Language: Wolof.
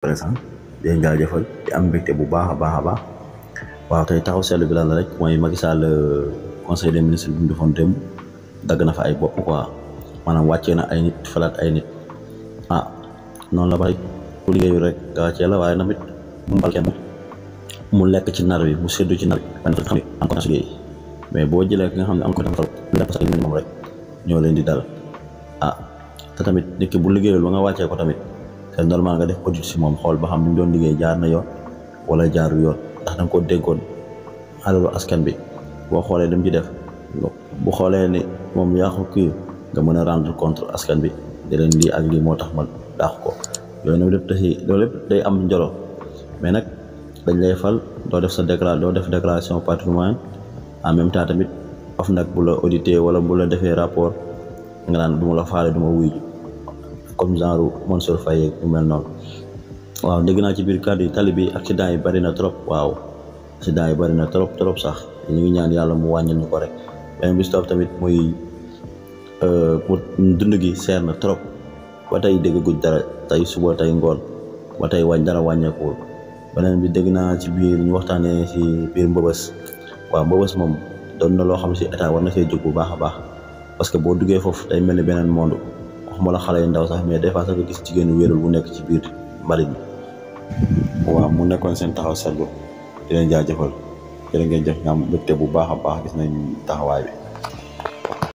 présent di leen jaajëfal di am mbégte bu baax a baax a baax waaw tey taxaw seetlu bi lan la rek mooy Macky Sall conseil des ministres bi mu defoon démb dagg na fa ay bopp quoi maanaam wàccee na ay nit falaat ay nit noonu la bari ku liggéeyu rek nga wàccee la waaye tamit mu mbal kenn mu lekk ci nar bi mu séddu ci nar bi man xam ne am ko liggéey mais boo jëlee ki nga xam ne am ko dafa lu def sax moom rek ñoo leen di dal te tamit nit ki bu liggéeyul ba nga wàccee ko tamit c'est normal nga def audit si moom xool ba xam ni mu doon liggéey jaar na yoon wala jaarul yoon ndax da nga ko déggoon alalu askan bi boo xoolee dem ci def bu xoolee ni moom yaa ko kii nga mën a rendre compte askan bi di leen lii ak lii moo tax ma daax ko yooyu nag loolu lépp day am njolo mais nag dañ lay fal doo def déclaration patrimoine en même temps tamit nag bu la audité wala bu la defee rapport nga naan du ma la faale du ma wuy comme genre Mansour Faye ñu mel noonu waaw dégg naa ci biir kàddu yi tali bi accident yi bari na trop waaw accident yi bari na trop sax ñu ngi ñaan yàlla mu wàññil ñu ko rek beneen bis topp tamit muy dund gi seer na trop ba tey dégg guj dara tey suba tey ngoon ba tey dara wàññeekuwul beneen bi dégg naa ci biir ñu waxtaanee ci biir mbëbës waaw mbëbës moom doon na loo xam ci état war na see jóg bu baax a baax parce que boo duggee foofu day mel ni beneen monde waxuma la xale yu ndaw sax mais des fois sax nga gis jigéenu wéerul bu nekk ci biir mbalit mi waaw mu nekkoon seen taxaw seetlu di leen jaajëfal jërë ngeen jëf nga am mbégte bu baax a baax gis nañ taxawaay bi